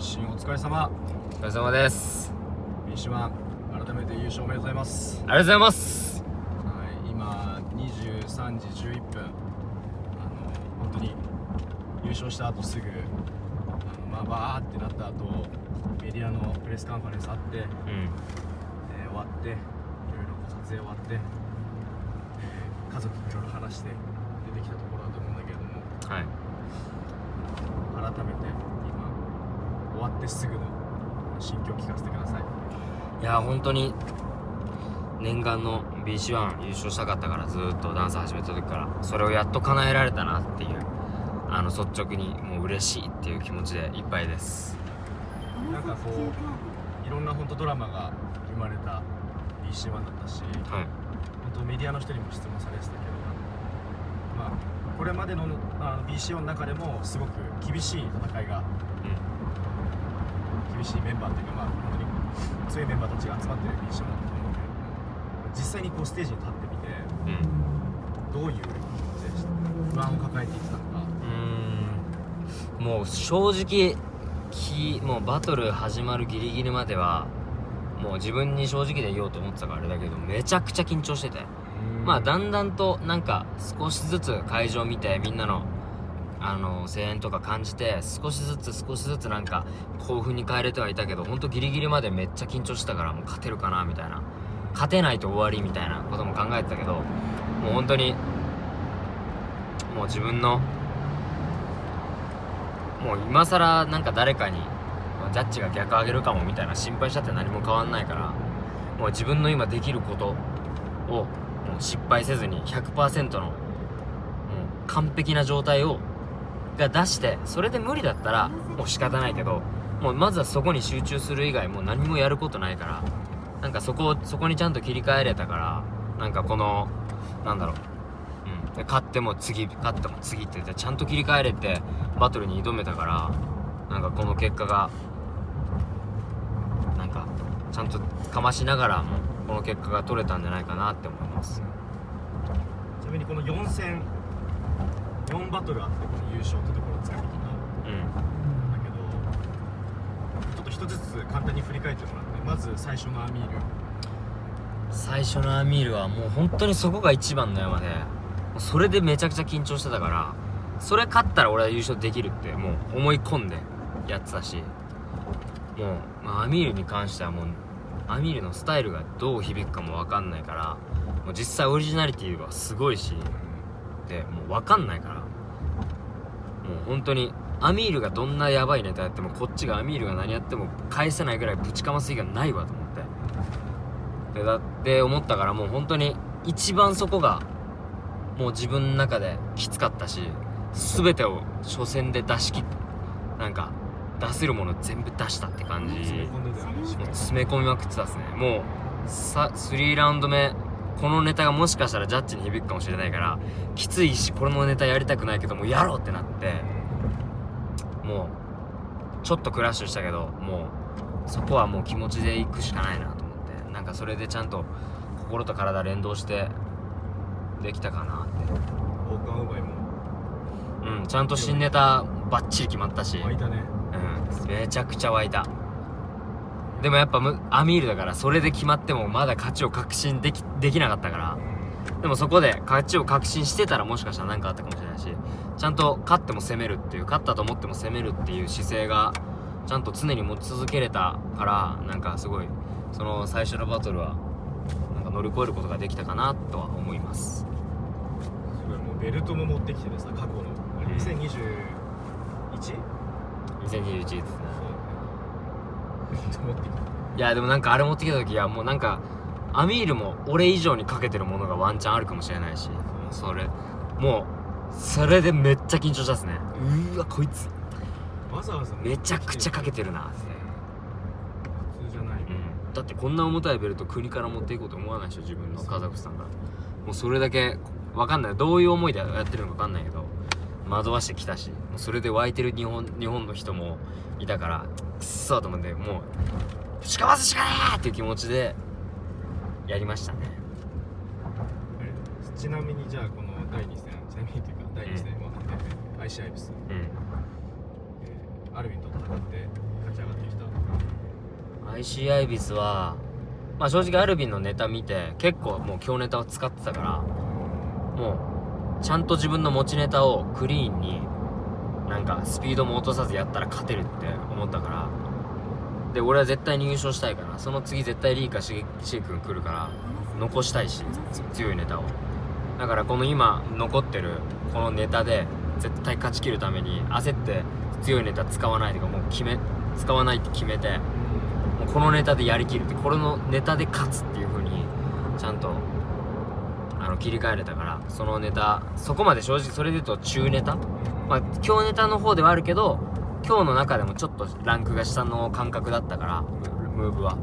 一心お疲れ様。お疲れ様です。フィッシュマン改めて優勝おめでとうございます。ありがとうございます。はい、今23時11分。本当に優勝した後すぐバーってなった後メディアのプレスカンファレンスあって、終わっていろいろ撮影終わって、家族といろいろ話して出てきたところだと思うんだけれども、はい。改めて今終わってすぐの心境を聞かせてください。いや本当に念願の BC1 優勝したかったから、ずっとダンス始めた時からそれをやっと叶えられたなっていう、率直にもう嬉しいっていう気持ちでいっぱいです。なんかこういろんな本当ドラマが生まれた BC1 だったし、はい。本当メディアの人にも質問されてたけど、これまでのBC1 の中でもすごく厳しい戦いが、厳しいメンバーっていうか、本当に強いメンバーたちが集まってる BC1 だと思うけど、実際にこうステージに立ってみて、どういう不安を抱えていったのか。もう正直もうバトル始まるギリギリまではもう自分に正直で言おうと思ってたからあれだけど、めちゃくちゃ緊張してて、だんだんとなんか少しずつ会場見てみんなの声援とか感じて少しずつなんか興奮に変えれてはいたけど、ほんとギリギリまでめっちゃ緊張してたから、もう勝てるかなみたいな、勝てないと終わりみたいなことも考えてたけど、もう本当にもう自分のもう今更なんか誰かにジャッジが逆上げるかもみたいな心配しちゃって何も変わんないから、もう自分の今できることをもう失敗せずに 100% のもう完璧な状態が出して、それで無理だったらもう仕方ないけど、もうまずはそこに集中する以外もう何もやることないから、なんかそこにちゃんと切り替えれたから、なんかこのなんだろう、勝っても次って言ってちゃんと切り替えれてバトルに挑めたから、なんかこの結果がなんかちゃんとかましながらもこの結果が取れたんじゃないかなって思います。ちなみにこの4バトルあってこの優勝ってところをつかみきたんだけど、ちょっと一つずつ簡単に振り返ってもらって、まず最初のアミールはもう本当にそこが一番の山で、それでめちゃくちゃ緊張してたから、それ勝ったら俺は優勝できるってもう思い込んでやってたし、もう、アミールに関してはもうアミールのスタイルがどう響くかも分かんないから、もう実際オリジナリティはすごいしで、もう分かんないから、もう本当にアミールがどんなヤバいネタやってもこっちがアミールが何やっても返せないぐらいぶちかます以外ないわと思ってで思ったから、もう本当に一番そこがもう自分の中できつかったし、全てを初戦で出し切って、なんか出せるもの全部出したって感じ。詰め込みまくってたっすね。もう3ラウンド目このネタがもしかしたらジャッジに響くかもしれないからきついし、このネタやりたくないけどもうやろうってなって、もうちょっとクラッシュしたけど、もうそこはもう気持ちでいくしかないなと思って、なんかそれでちゃんと心と体連動してできたかなって。オーカンウーバイもちゃんと新ネタバッチリ決まったし、湧いたね。めちゃくちゃ湧いた。でもやっぱアミールだからそれで決まってもまだ勝ちを確信できなかったから、でもそこで勝ちを確信してたらもしかしたら何かあったかもしれないし、ちゃんと勝っても攻めるっていう、勝ったと思っても攻めるっていう姿勢がちゃんと常に持ち続けれたから、なんかすごいその最初のバトルはなんか乗り越えることができたかなとは思います。すごい、もうベルトも持ってきててさ、過去の2021ですね。持ってきた。いやでもなんかあれ持ってきた時はもうなんかアミールも俺以上にかけてるものがワンチャンあるかもしれないし、それでめっちゃ緊張したっすね。うわこいつわざわざめちゃくちゃかけてるなって。普通じゃない、だってこんな重たいベルト国から持っていこうと思わないでしょ、自分のカザフスタンが。もうそれだけわかんない、どういう思いでやってるのかわかんないけど惑わしてきたし、もうそれで湧いてる日本の人もいたから、くっそーと思って、もうぶちかますしかねーっていう気持ちでやりましたね。ちなみにじゃあこの第2戦、ちなみにというか第2戦は、アイシアイブス、アルビンと戦って勝ち IC アイビスはまあ正直アルビンのネタ見て結構もう今日ネタを使ってたから、もうちゃんと自分の持ちネタをクリーンになんかスピードも落とさずやったら勝てるって思ったから、で俺は絶対に優勝したいから、その次絶対リーかシゲ君来るから残したいし、強いネタを。だからこの今残ってるこのネタで絶対勝ち切るために焦って強いネタ使わないとか、もう使わないって決めて、もうこのネタでやりきるって、これのネタで勝つっていう風にちゃんと切り替えれたから、そのネタそこまで正直それで言うと中ネタ、まあ今日ネタの方ではあるけど今日の中でもちょっとランクが下の感覚だったから、ムーブは。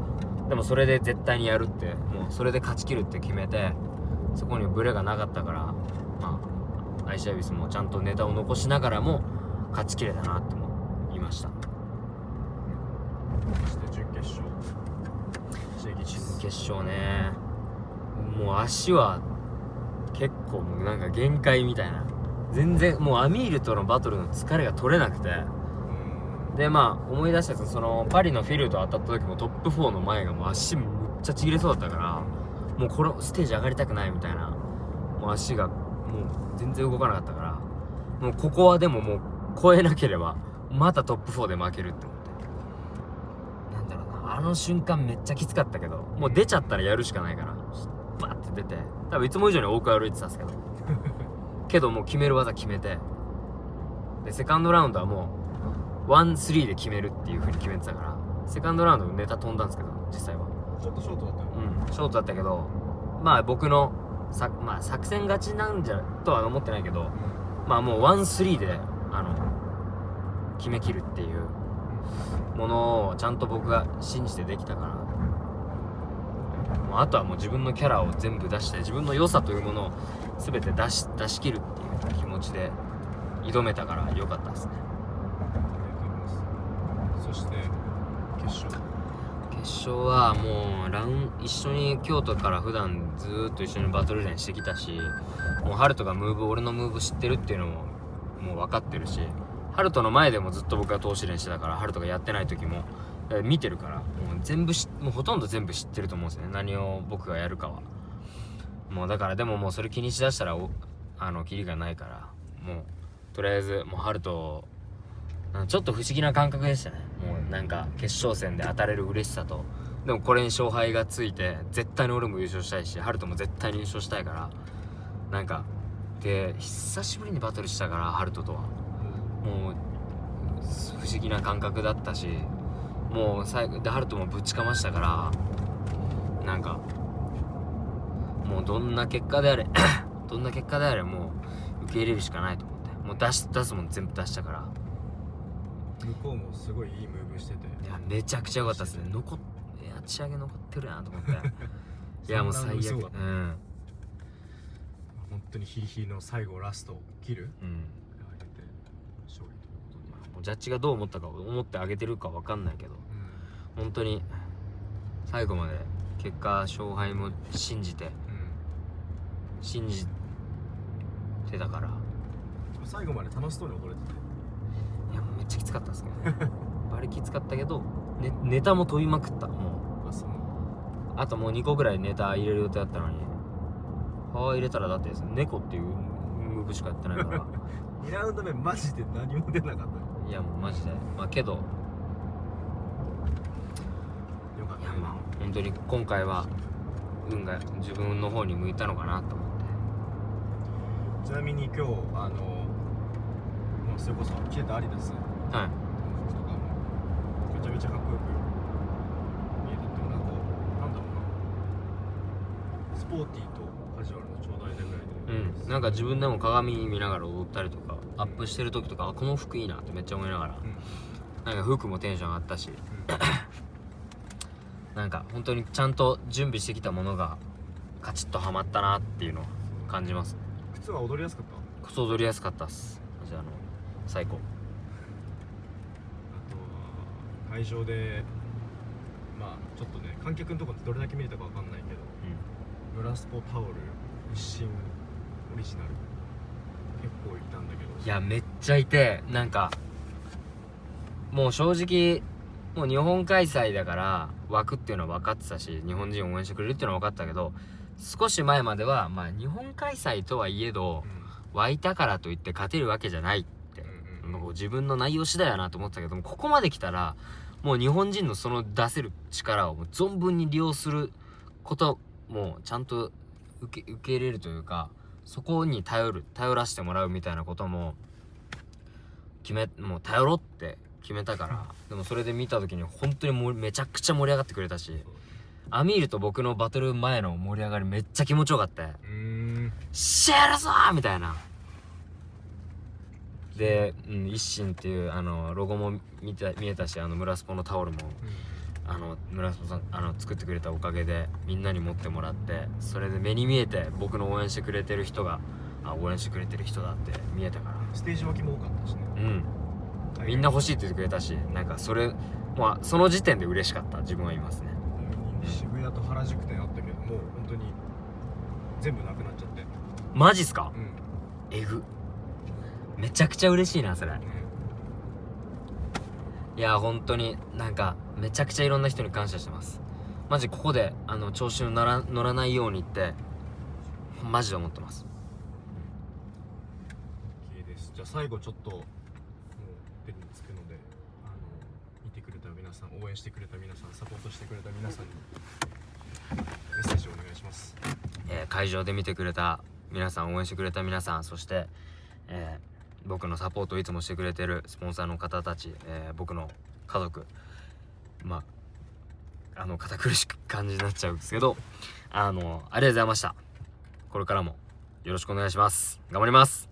でもそれで絶対にやるって、もうそれで勝ち切るって決めて、そこにブレがなかったから、まあアイシャビスもちゃんとネタを残しながらも勝ち切れたなって思いました。そして準決勝、決勝ね、もう足は結構もうなんか限界みたいな、全然もうアミールとのバトルの疲れが取れなくて、でまあ思い出したやつ、そのパリのフィルと当たった時もトップ4の前がもう足むっちゃちぎれそうだったから、もうこのステージ上がりたくないみたいな、もう足がもう全然動かなかったから、もうここはでももう超えなければまたトップ4で負けるって思って、なんだろうな、あの瞬間めっちゃきつかったけど、もう出ちゃったらやるしかないから、バーって出て、多分いつも以上に多く歩いてたんですけどもう決める技決めて、でセカンドラウンドはもう 1-3 で決めるっていう風に決めてたから、セカンドラウンドネタ飛んだんですけど、実際はちょっとショートだったよね。ショートだったけど、まあ僕の作戦勝ちなんじゃとは思ってないけど、まあもう 1-3 で決めきるっていうものをちゃんと僕が信じてできたから、もうあとはもう自分のキャラを全部出して、自分の良さというものを全て出し切るっていう気持ちで挑めたから良かったですね。そして決勝はもう一緒に京都から普段ずーっと一緒にバトル練してきたし、もうハルトが俺のムーブ知ってるっていうのももう分かってるし、ハルトの前でもずっと僕が投資練してたから、ハルトがやってない時も見てるから、もうもうほとんど全部知ってると思うんですよね、何を僕がやるかは。もうだからでももうそれ気にしだしたらキリがないから、もうとりあえずもうハルトちょっと不思議な感覚でしたね。もうなんか決勝戦で当たれる嬉しさと、でもこれに勝敗がついて絶対に俺も優勝したいし、ハルトも絶対に優勝したいから、なんかで久しぶりにバトルしたから、ハルトとはもう不思議な感覚だったし、もう最後でハルトもぶちかましたから、なんかもうどんな結果であれもう受け入れるしかないと思って、もう出すもん全部出したから。向こうもすごいいいムーブしてて、いやめちゃくちゃ良かったですね。仕上げ残ってるなと思っていやもう最悪。本当にヒリヒリの最後ラストを切る、あげて勝利ということで、もうジャッジがどう思ってあげてるか分かんないけど、本当に最後まで結果勝敗も信じてたから、最後まで楽しそうに踊れてて、いやもうめっちゃきつかったんですけどねあれきつかったけど、ネタも飛びまくった。もうあともう2個ぐらいネタ入れる予定だったのに、入れたらだって猫っていうムーブしかやってないから2ラウンド目マジで何も出なかったいやもうマジで、まあけどよかったね。いやまあ本当に今回は運が自分の方に向いたのかなと思って。ちなみに今日それこそ着てたアリダスの服とかもめちゃめちゃかっこよく見えてて、なんかなんだろうな、スポーティーとカジュアルのちょうど間ぐらいで、なんか自分でも鏡見ながら踊ったりとか、アップしてる時とか、この服いいなってめっちゃ思いながら、なんか服もテンション上がったし、なんか本当にちゃんと準備してきたものがカチッとはまったなっていうのを感じます。靴は踊りやすかった？靴踊りやすかったっす。じゃあ最高。あとは会場でまあちょっとね、観客のところでどれだけ見れたかわかんないけど、村スポタオル一新オリジナル結構いたんだけど、いやめっちゃいて、なんかもう正直もう日本開催だから枠っていうのは分かってたし、日本人を応援してくれるっていうのは分かったけど、少し前まではまあ日本開催とはいえど、湧いたからといって勝てるわけじゃないって、もう自分の内容次第やなと思ってたけども、ここまで来たらもう日本人のその出せる力をもう存分に利用することもちゃんと受け入れるというか、そこに頼らせてもらうみたいなことももう頼ろうって決めたから。でもそれで見た時に本当にめちゃくちゃ盛り上がってくれたし、アミールと僕のバトル前の盛り上がりめっちゃ気持ちよかった。シェルぞーみたいな。で、一心っていうロゴも見えたし、村スポのタオルも、村スポさん作ってくれたおかげでみんなに持ってもらって、それで目に見えて僕の応援してくれてる人が応援してくれてる人だって見えたから、ステージ脇も多かったしね。みんな欲しいって言ってくれたし、なんかそれその時点で嬉しかった。自分は言いますね。渋谷と原宿店あったけど、もう本当に全部なくなっちゃって。マジっすか？えぐ。めちゃくちゃ嬉しいなそれ。いや本当になんかめちゃくちゃいろんな人に感謝してます。マジここで調子に乗らないようにってマジで思ってます。 OK です。じゃあ最後ちょっともう手につくので、見てくれた皆さん、応援してくれた皆さん、サポートしてくれた皆さんにメッセージをお願いします。会場で見てくれた皆さん、応援してくれた皆さん、そして、僕のサポートをいつもしてくれてるスポンサーの方たち、僕の家族、堅苦しく感じになっちゃうんですけど、ありがとうございました。これからもよろしくお願いします。頑張ります。